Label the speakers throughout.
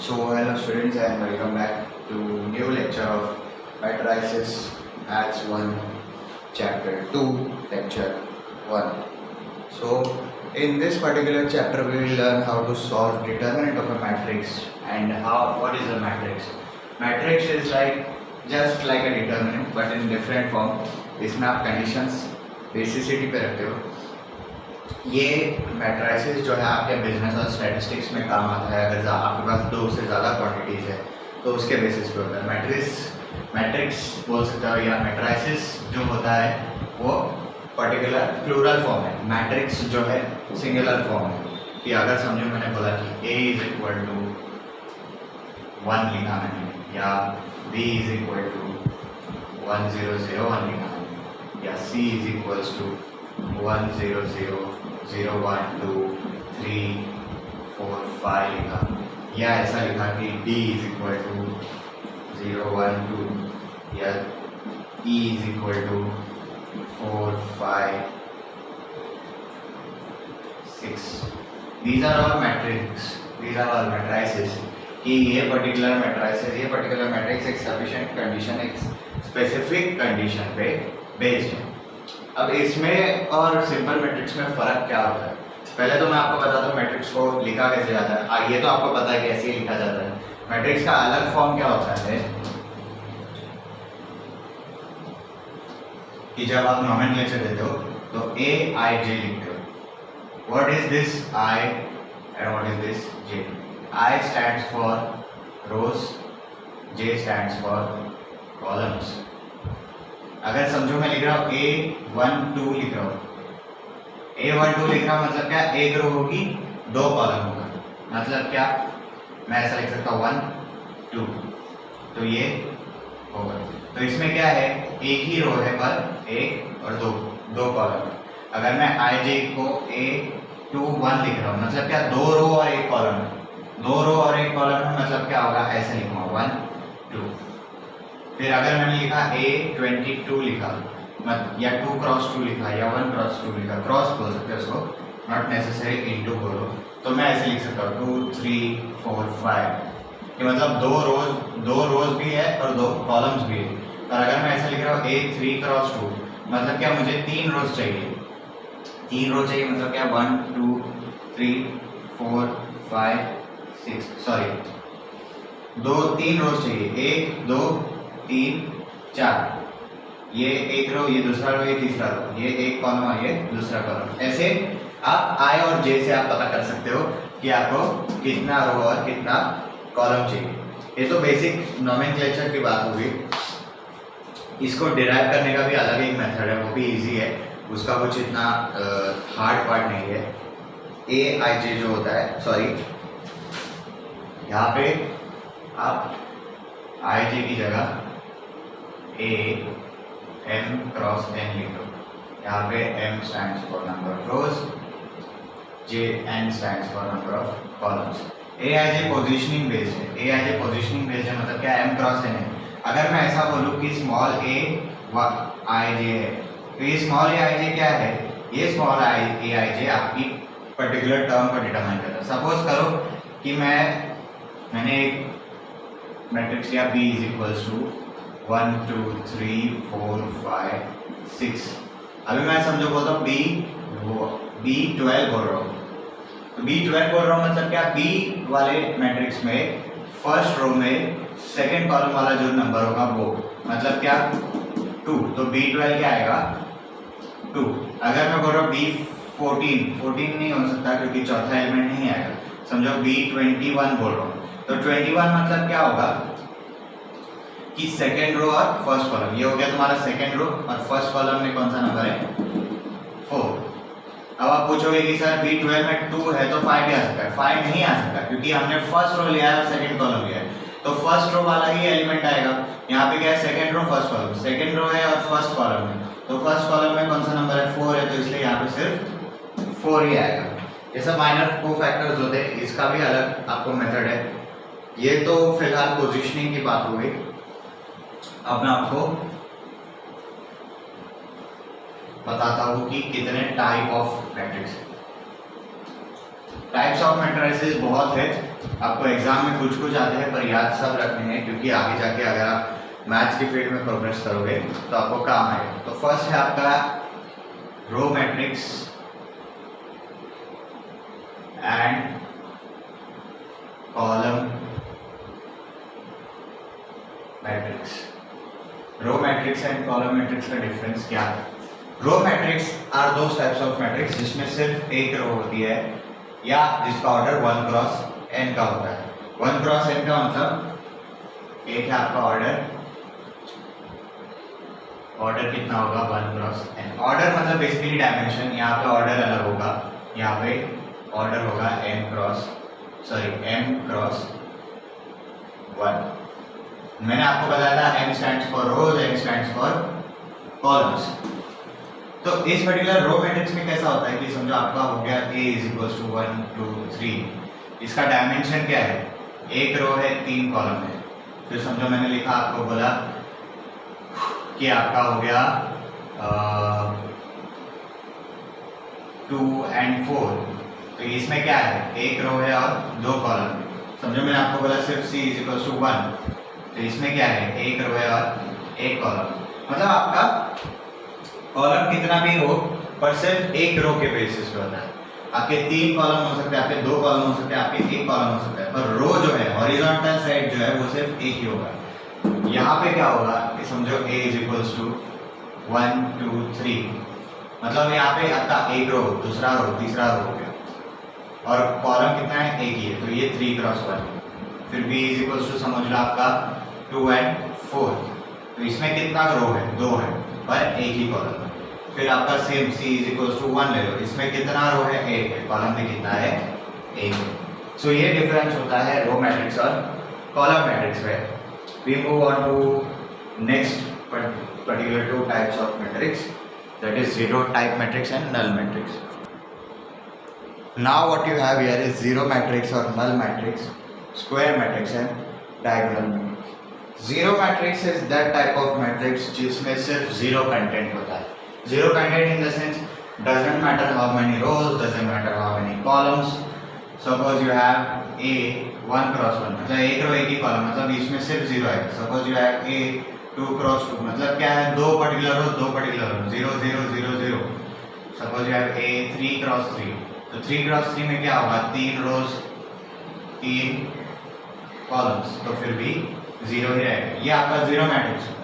Speaker 1: So hello students and welcome back to new lecture of matrices Maths 1 chapter 2 lecture 1. So in this particular chapter we will learn how to solve determinant of a matrix and what is a matrix. Matrix is just like a determinant but in different form. इसमें आप conditions basicity पे रखते हो. ये matrices जो है आपके business और स्टैटिस्टिक्स में काम आता है. अगर आपके पास दो से ज़्यादा क्वांटिटीज़ है तो उसके बेसिस पे होता है. मैट्रिक्स बोल सकते हो या मैट्रिसेस जो होता है वो पर्टिकुलर प्लूरल फॉर्म है. मैट्रिक्स जो है सिंगुलर फॉर्म है. कि अगर समझो मैंने बोला कि A इज इक्वल टू 1 लिखा मैंने या B इज इक्वल टू 1001 लिखा मैंने या C इज इक्वल्स टू 1 0 0 0 1 2 3 4 5 लिखा या ऐसा लिखा कि D इज इक्वल टू 0 1 2 या E is equal to 4 5 6. These are all matrices. These are all matrices. कि ये पर्टिकुलर मैट्रिक्स एक सफिशिएंट कंडीशन एक स्पेसिफिक कंडीशन पे बेस्ड है. अब इसमें और सिंपल मैट्रिक्स में फ़र्क क्या होता है? पहले तो मैं आपको बताता हूँ मैट्रिक्स को लिखा कैसे जाता है. ये तो आपको पता है कैसे लिखा जाता है. मैट्रिक्स का अलग फॉर्म क्या होता है कि जब आप नोमेनक्लेचर देते हो तो AIJ लिखते हो. What is this I and what is this J? I stands for rows, J stands for columns. अगर समझो मैं लिख रहा हूँ A1 2 लिख रहा हूँ. A1 2 लिख रहा हूँ मतलब क्या? एक रो होगी 2 कॉलम होगा. मतलब क्या? मैं ऐसा लिख सकता हूँ 1 2 तो ये होगा. तो इसमें क्या है? एक ही रो है पर एक और दो कॉलम. अगर मैं IJ को A2 1 लिख रहा हूँ मतलब क्या? 2 रो और एक कॉलम है. 2 रो और एक कॉलम है मतलब क्या होगा? ऐसे लिखूंगा 1 2. फिर अगर मैंने लिखा A22 लिखा या 2 क्रॉस 2 लिखा या 1 क्रॉस 2 लिखा, क्रॉस बोल सकते हैं उसको, नॉट नेसेसरी इनटू बोलो, तो मैं ऐसे लिख सकता हूँ 2 3 4 5 कि मतलब 2 रोज भी है और 2 कॉलम्स भी है. और अगर मैं ऐसे लिख रहा हूँ A3 क्रॉस 2 मतलब क्या? मुझे 3 रोज चाहिए. 3 रोज चाहिए मतलब क्या? 1 2 3 4 5 6 सॉरी 3 रोज चाहिए. 1 2 3 4. ये एक रो, ये दूसरा रो, ये तीसरा रो, ये एक कॉलम और ये दूसरा कॉलम. ऐसे आप I और J से आप पता कर सकते हो कि आपको कितना रो और कितना कॉलम चाहिए. ये तो बेसिक नोमेनक्लेचर की बात होगी. इसको डिराइव करने का भी अलग एक मेथड है, वो भी इजी है. उसका कुछ इतना हार्ड पार्ट नहीं है. AIJ जो होता है, सॉरी यहाँ पे आप IJ की जगह M क्रॉस N लिख दो. यहाँ पे M stands for number of rows, N stands for number of columns. AIJ positioning based है. AIJ पोजिशनिंग बेस्ड है मतलब क्या? M क्रॉस N है. अगर मैं ऐसा बोलूँ कि स्मॉल AIJ है तो ये स्मॉल AIJ क्या है? ये स्मॉल AIJ आपकी पर्टिकुलर टर्म को डिटरमाइन करता है. सपोज करो कि मैंने एक मैट्रिक्स लिया B इज इक्वल्स टू 1 2 3 4 5 6. अभी मैं समझो बोलता हूँ B12 बोल रहा हूँ. तो B12 बोल रहा हूँ मतलब क्या? B वाले मैट्रिक्स में फर्स्ट रो में सेकंड कॉलम वाला जो नंबर होगा वो मतलब क्या? 2. तो B12 क्या आएगा? 2. अगर मैं बोल रहा हूँ B14 नहीं हो सकता क्योंकि चौथा एलिमेंट नहीं आएगा. समझो B21 बोल रहा हूँ तो 21 मतलब क्या होगा कि सेकेंड रो और फर्स्ट कॉलम. ये हो गया तुम्हारा सेकेंड रो और फर्स्ट कॉलम में कौन सा नंबर है? 4. अब आप पूछोगे कि सर B12 में 2 है तो 5 भी आ सकता है. 5 नहीं आ सकता क्योंकि हमने फर्स्ट रो लिया है और सेकेंड कॉलम लिया है. तो फर्स्ट रो वाला ही एलिमेंट आएगा. यहाँ पे क्या है? Second row first column. Second row है और फर्स्ट कॉलम है तो फर्स्ट कॉलम में कौन सा नंबर है? 4 है तो इसलिए यहाँ पे सिर्फ 4 ही आएगा. ये सब माइनर कोफैक्टर्स होते हैं. इसका भी अलग आपको मेथड है. ये तो फिलहाल पोजिशनिंग की बात हो गई. अब मैं आपको बताता हूँ कि कितने टाइप ऑफ मैट्रिक्स है. टाइप्स ऑफ मैट्रिसेस बहुत है, आपको एग्जाम में कुछ कुछ आते हैं पर याद सब रखने हैं, क्योंकि आगे जाके अगर आप मैथ्स की फील्ड में प्रोग्रेस करोगे तो आपको काम आएगा। तो फर्स्ट है आपका row matrix and column matrix. Row matrix and column matrix का डिफरेंस क्या है? Row matrix are those types of matrix जिसमें सिर्फ एक रो होती है या जिसका ऑर्डर 1 क्रॉस n का होता है। 1 क्रॉस n का मतलब एक है आपका ऑर्डर कितना होगा 1 क्रॉस n। ऑर्डर मतलब बेसिकली डायमेंशन, यहाँ पे ऑर्डर अलग होगा, यहाँ पे ऑर्डर होगा m क्रॉस 1। मैंने आपको बताया था m stands for rows, n stands for columns. तो इस पर्टिकुलर रो मैट्रिक्स में कैसा होता है कि समझो आपका हो गया A इज इक्वल्स टू 1 2 3, इसका डायमेंशन क्या है? एक रो है 3 कॉलम है। फिर समझो मैंने लिखा, आपको बोला कि आपका हो गया 2 and 4, तो इसमें क्या है? एक रो है और 2 कॉलम है। समझो मैंने आपको बोला सिर्फ C इज इक्वल्स टू 1, तो इसमें क्या है? एक रो है और एक कॉलम। मतलब आपका कॉलम कितना भी हो पर सिर्फ एक रो के बेसिस पे होता है। आपके 3 कॉलम हो सकते हैं, आपके 2 कॉलम हो सकते हैं, आपके 1 कॉलम हो सकता है, पर रो जो है हॉरिजॉन्टल साइड जो है वो सिर्फ एक ही होगा। यहाँ पे क्या होगा कि समझो A इज इक्वल्स टू 1 2 3, मतलब यहाँ पे आपका एक रो, दूसरा रो, तीसरा रो हो गया और कॉलम कितना है? एक ही है, तो ये 3 क्रॉस 1। फिर B इज इक्वल्स टू समझ लो आपका 2 and 4, तो इसमें कितना रो है? 2 है पर एक ही कॉलम है। फिर आपका same C is equals to 1 ले लो, इसमें कितना रो है? 1 है, कॉलम में कितना है? 1 है। सो ये डिफरेंस होता है रो मैट्रिक्स और कॉलम मैट्रिक्स में। We move on to next particular 2 types of matrix, that is zero type matrix and null matrix. Now what you have here is zero matrix और null matrix, square matrix and diagonal matrix. Zero matrix is that type of matrix जिसमें सिर्फ zero content होता है। Zero content in the sense doesn't matter how many rows, doesn't matter how many columns. Suppose you have A 1 cross 1, मतलब एक रो एक ही column, मतलब इसमें सिर्फ जीरो है। Suppose you have A 2 cross 2, मतलब क्या है? 2 particular row 2 particular row, 0 0 0 0। Suppose you have A 3 cross 3, तो 3 cross 3 में क्या होगा? 3 रोज 3 कॉलम्स, तो फिर भी जीरो ही रहेगा। ये आपका जीरो मैट्रिक्स है।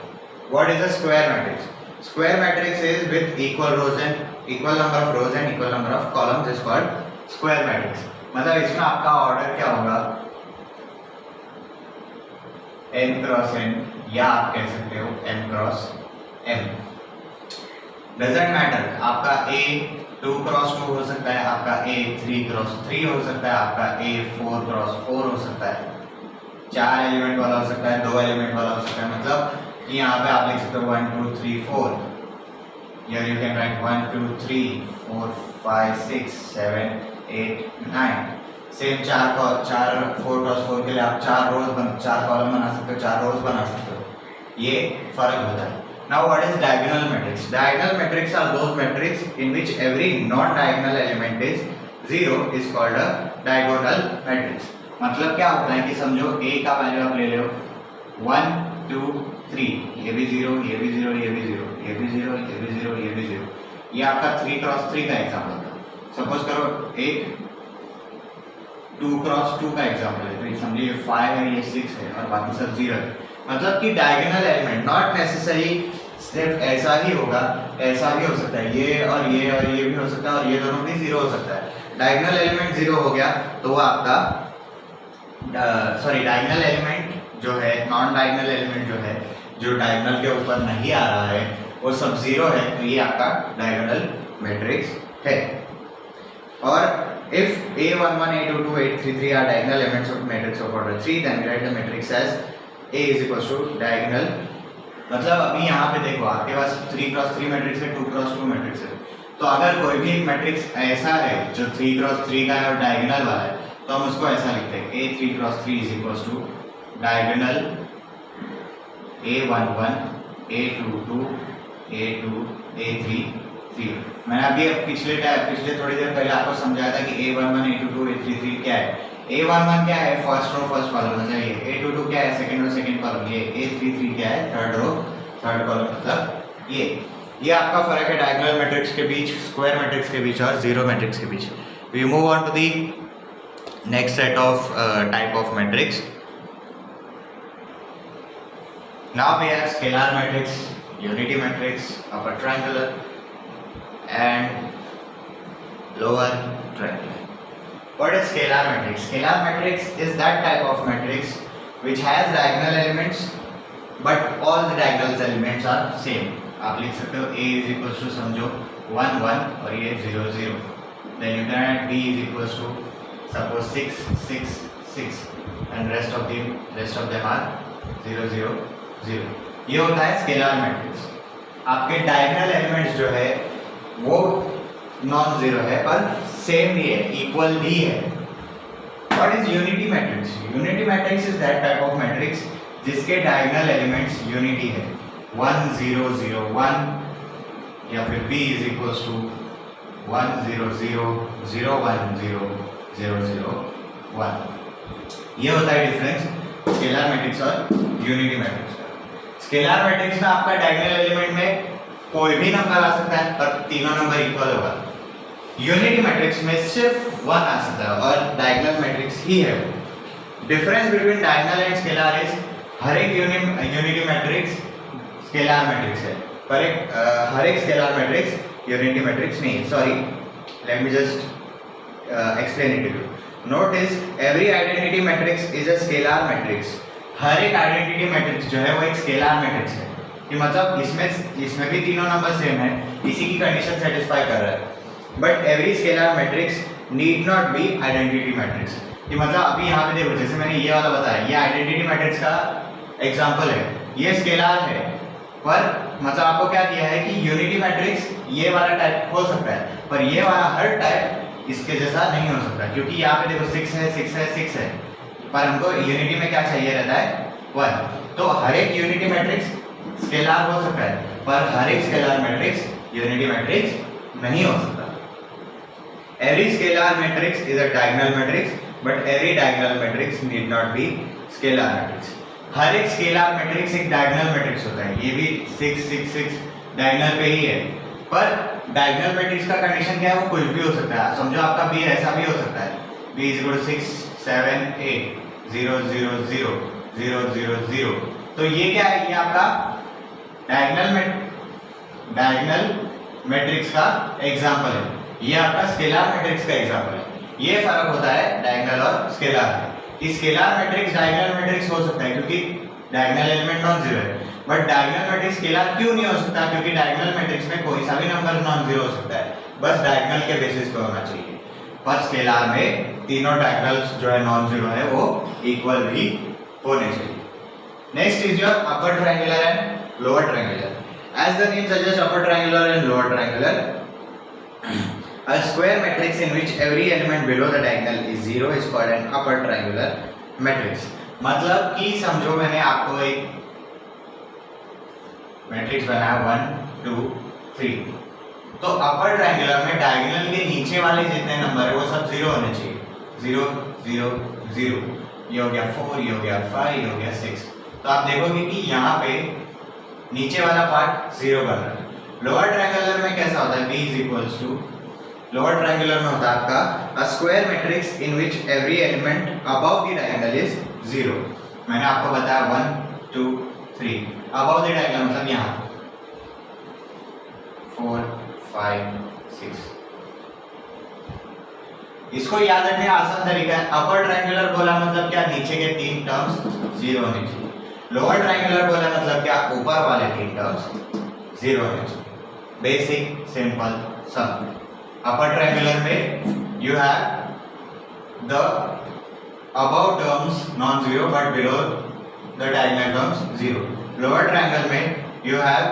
Speaker 1: What is a square matrix? Square matrix is with equal number of rows and equal number of columns is called square matrix। मतलब इसमें आपका ऑर्डर क्या होगा? n क्रॉस n, या आप कह सकते हो m cross m। Doesn't matter, आपका A 2 क्रॉस 2 हो सकता है, आपका A 3 क्रॉस 3 हो सकता है, आपका A 4 क्रॉस 4 हो सकता है, 4 एलिमेंट वाला हो सकता है, 2 एलिमेंट वाला हो सकता है। मतलब कि यहाँ पे आप लिख सकते हो 1 2 3 4, here you can write 1 2 3 4 5 6 7 8 9। Same 4 4 cross 4 के लिए आप 4 कॉलम बना सकते हो, 4 रोज बना सकते हो, ये फर्क होता है। Now what is diagonal matrix? Diagonal matrix are those matrix in which every non-diagonal element is zero is called a diagonal matrix। मतलब क्या होता है कि समझो A का वैल्यू आप ले लो 1 2 3, ये भी 0, ये भी 0, ये भी 0, ये भी 0, ये भी 0, ये भी 0। ये आपका 3 क्रॉस 3 का एग्जाम्पल था। सपोज करो एक 2 क्रॉस 2 का एग्जाम्पल है, तो समझिए ये 5 है, ये 6 है और बाकी सब 0 है। मतलब कि डायगोनल एलिमेंट नॉट नेसेसरी सिर्फ ऐसा ही होगा, ऐसा भी हो सकता है, ये और ये और ये भी हो सकता है और ये दोनों भी 0 हो सकता है। डायगोनल एलिमेंट 0 हो गया तो वो आपका डायगोनल एलिमेंट जो है, नॉन डायगोनल एलिमेंट जो है, जो डायगोनल के ऊपर नहीं आ रहा है, वो सब 0 है, तो ये आपका डायगोनल मैट्रिक्स है। और if A11 A22 A33 are diagonal elements of matrix of order 3, then we write the matrix as A is equals to diagonal। मतलब अभी यहाँ पे देखो आपके पास 3 क्रॉस 3 मैट्रिक्स है, 2 क्रॉस 2 मैट्रिक्स है, तो अगर कोई भी मैट्रिक्स ऐसा है जो 3 क्रॉस 3 का है और डायगोनल वाला है, तो हम उसको ऐसा लिखते हैं A3 cross 3 is equals to diagonal A11 A22 A2 A3 3। मैंने अभी पिछले थोड़ी देर पहले आपको समझाया था कि A11 A22 A33 क्या है। A11 क्या है, फर्स्ट रो फर्स्ट कॉलम मतलब ये, A22 क्या है, सेकंड रो सेकंड कॉलम ये, A33 क्या है, थर्ड रो थर्ड कॉलम मतलब ये आपका फर्क है डायगोनल मैट्रिक्स के बीच, स्क्वायर मैट्रिक्स के बीच और जीरो मैट्रिक्स के बीच। We move on to the next set of type of matrix. Now we have scalar matrix, unity matrix, upper triangular and lower triangular. What is scalar matrix? Scalar matrix is that type of matrix which has diagonal elements but all the diagonal elements are same. आप लिख सकते हो A is equals to समझो 1 1 और ये 0 0. Then you can add B is equals to suppose 6 6 6 and rest of them are 0 0 0. ये होता है स्केलर मैट्रिक्स। आपके डायगोनल एलिमेंट्स जो है वो नॉन जीरो है पर सेम भी है, इक्वल भी है। What is unity matrix? Unity matrix is that type of matrix जिसके डायगोनल एलिमेंट्स यूनिटी है, 1 0 0 1 या फिर B इज इक्वल्स टू 1 0 0 0 1 0 0 0 1। ये होता है डिफरेंस स्केलर मैट्रिक्स और यूनिटी मैट्रिक्स का। स्केलर मैट्रिक्स में आपका डायगोनल एलिमेंट में कोई भी नंबर आ सकता है पर तीनों नंबर इक्वल होगा। यूनिटी मैट्रिक्स में सिर्फ 1 आ सकता है और डायगोनल मैट्रिक्स ही है वो। Difference between diagonal and scalar is हर एक यूनिटी मैट्रिक्स स्केलर मैट्रिक्स है पर हर एक स्केलर मैट्रिक्स यूनिटी मैट्रिक्स नहीं है। Sorry, let me just explain it to you. Notice every identity matrix is a scalar matrix. हर एक आइडेंटिटी मैट्रिक्स जो है वो एक स्केलर मैट्रिक्स है कि मतलब इसमें भी तीनों नंबर सेम है, इसी की कंडीशन सेटिस्फाई कर रहा है। But every scalar matrix need not B identity matrix कि मतलब अभी यहाँ पे देखो जैसे मैंने ये वाला बताया, ये आइडेंटिटी मैट्रिक्स का एग्जाम्पल है, ये स्केलर है पर मतलब आपको क्या दिया है कि यूनिटी मैट्रिक्स ये वाला टाइप हो सकता है पर ये वाला हर टाइप इसके जैसा नहीं हो सकता क्योंकि यहाँ पे देखो 6 है 6 है 6 है पर हमको यूनिटी में क्या चाहिए रहता है 1। तो हर एक यूनिटी मैट्रिक्स स्केलर हो सकता है पर हर एक स्केलर मैट्रिक्स यूनिटी मैट्रिक्स नहीं हो सकता। Every scalar matrix is a diagonal matrix but every diagonal matrix need not be scalar matrix. हर एक स्केलर मैट्रिक्स एक डायगोनल मैट्रिक्स होता है, ये भी 6 6 6 डायगोनल पे ही है पर डायगोनल मैट्रिक्स का कंडीशन क्या है, वो कुछ भी हो सकता है। समझो आपका B ऐसा भी हो सकता है, B is equal to 6 7 8 0 0 0 0 0 0। तो ये क्या है, ये आपका डायगोनल मैट्रिक्स का एग्जांपल है, ये आपका स्केलर मैट्रिक्स का एग्जांपल है। ये फर्क होता है डायगोनल और स्केलर में कि स्केलर मैट्रिक्स डायगोनल मैट्रिक्स हो सकता है क्योंकि डायगोनल एलिमेंट नॉन जीरो है बट डायगोनल मैट्रिक्स स्केलर क्यों नहीं हो सकता, क्योंकि डायगोनल मैट्रिक्स में कोई सा भी नंबर नॉन जीरो हो सकता है, बस डायगोनल के बेसिस पे होना चाहिए। पर स्केलर में तीनों डायगोनल्स जो है नॉन जीरो है वो इक्वल भी होने चाहिए। Next is your upper triangular and lower triangular. As the name suggest, upper triangular and lower triangular a square matrix in which every element below the diagonal is zero is called an upper triangular matrix। मतलब कि समझो मैंने आपको एक matrix बनाया 1 2 3, तो upper triangular में diagonal के नीचे वाले जितने नंबर है वो सब जीरो होने चाहिए, 0 0 0। ये हो गया 4, ये हो गया 5, ये हो गया 6। तो आप देखोगे कि यहाँ पे नीचे वाला पार्ट जीरो बन रहा है। लोअर ट्रायंगुलर में कैसा होता है, B is equals to, lower triangular में होता है आपका a square matrix in which every element above the diagonal is 0। मैंने आपको बताया 1 2 3, अबव द डायगोनल मतलब यहाँ 4 5 6। इसको याद रखने का आसान तरीका है, अपर ट्रायंगुलर बोला मतलब क्या, नीचे के 3 टर्म्स 0 होने चाहिए। लोअर ट्रायंगुलर बोला मतलब क्या, ऊपर वाले 3 टर्म्स 0 होने चाहिए। बेसिक सिंपल सम। अपर ट्रायंगुलर में you have the above terms non-zero but below the diagonal terms 0. Lower triangle में you have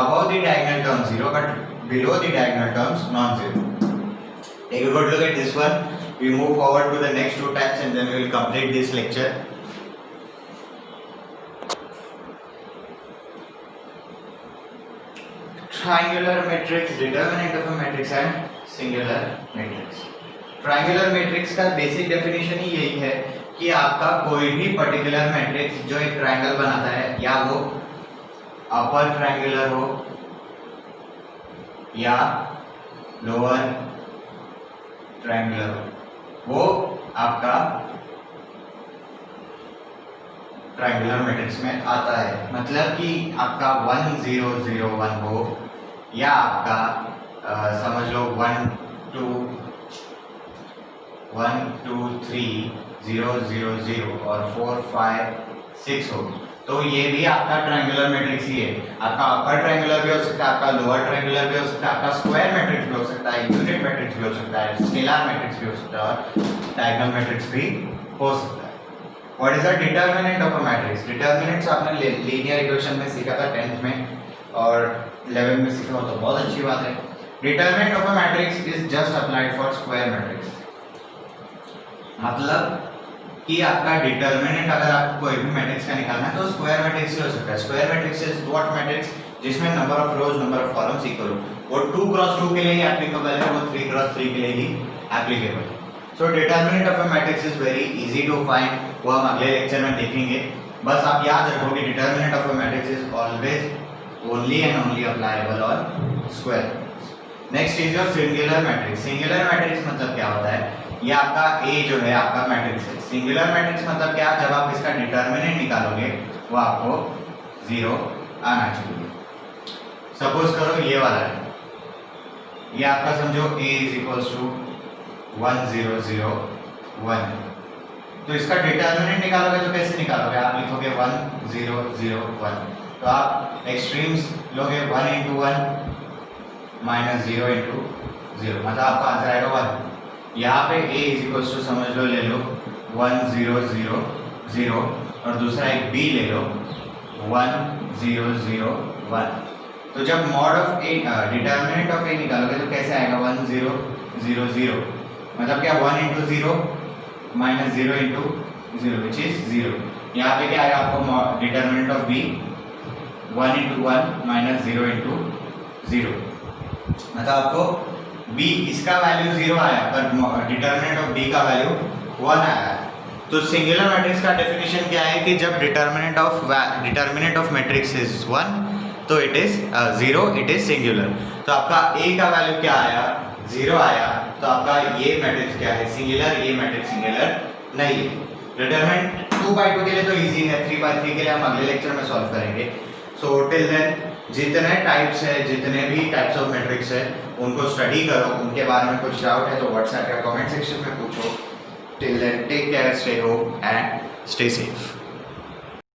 Speaker 1: above the diagonal terms 0 but below the diagonal terms non-zero. Take a good look at this one. We move forward to the next two types and then we will complete this lecture. triangular matrix, determinant of a matrix and singular matrix. Triangular matrix का basic definition ही यही है कि आपका कोई भी particular matrix जो एक triangle बनाता है, या वो अपर ट्रायंगुलर हो या लोअर ट्रायंगुलर हो, वो आपका ट्रायंगुलर मैट्रिक्स में आता है। मतलब कि आपका 1 0 0 1 हो या आपका समझ लो 1 2 3 0 0 0 और 4 5 6 हो, तो ये भी आपका ट्रायंगुलर मैट्रिक्स ही है। आपका अपर ट्रायंगुलर भी हो सकता है, आपका लोअर ट्रायंगुलर भी हो सकता है, आपका स्क्वायर मैट्रिक्स भी हो सकता है, यूनिट मैट्रिक्स भी हो सकता है, स्केलर मैट्रिक्स भी हो सकता है और डायगोनल मैट्रिक्स भी हो सकता है। What is the determinant of a matrix? Determinants आपने लीनियर इक्वेशन में सीखा था 10th में, और 11th में सीखा हो तो बहुत अच्छी बात है। Determinant of a matrix is just applied for square matrix. मतलब कि आपका डिटर्मिनेंट अगर आपको कोई भी मैट्रिक्स का निकालना है तो स्क्वायर मैट्रिक्स हो सकता है। Square matrix is what matrix जिसमें number of rows number of columns equal हो। वो 2 क्रॉस 2 के लिए ही एप्लीकेबल है, वो 3 क्रॉस 3 के लिए ही एप्लीकेबल है। So determinant of a matrix is very easy to find, वो हम अगले लेक्चर में देखेंगे। बस आप याद रखो कि determinant of a matrix is always only and only appliable on square. Next is your singular matrix. Singular matrix मतलब क्या होता है? ये आपका ए जो है आपका मैट्रिक्स है। सिंगुलर मैट्रिक्स मतलब क्या? जब आप इसका डिटर्मिनेंट निकालोगे वो आपको 0 आना चाहिए। सपोज करो ये वाला है, ये आपका समझो a इज इक्वल्स टू 1 0 0 1, तो इसका डिटर्मिनेंट निकालोगे तो कैसे निकालोगे? आप लिखोगे 1 0 0 1, तो आप एक्सट्रीम्स लोगे 1 into 1 माइनस 0 into 0, मतलब आपका आंसर आएगा 1। यहाँ पे a इज इक्वल्स टू समझ लो, ले लो 1 0 0 0 और दूसरा एक b ले लो 1 0 0 1। तो जब mod of a determinant of a निकालोगे तो कैसे आएगा? 1 0 0 0, मतलब क्या 1 into 0 minus 0 into 0 which is 0। यहाँ पे क्या आएगा आपको determinant of b 1 into 1 minus 0 into 0, मतलब आपको b इसका वैल्यू 0 आया पर डिटर्मिनेंट ऑफ b का वैल्यू 1 आया। तो सिंगुलर मैट्रिक्स का डेफिनेशन क्या है कि जब डिटर्मिनेंट ऑफ मैट्रिक्स इज 1 तो it is 0, it is singular. तो आपका a का वैल्यू क्या आया? 0 आया, तो आपका ये मैट्रिक्स क्या है? सिंगुलर। ये मैट्रिक्स सिंगुलर नहीं है। डिटरमिनेंट 2/2 के लिए तो इजी है, 3/3 के लिए हम अगले लेक्चर में सॉल्व करेंगे। सो टिल देन जितने टाइप्स है, जितने भी टाइप्स ऑफ मैट्रिक्स है उनको स्टडी करो। उनके बारे में कुछ डाउट है तो व्हाट्सएप या कमेंट सेक्शन में पूछो। Till then take care, stay home and stay safe.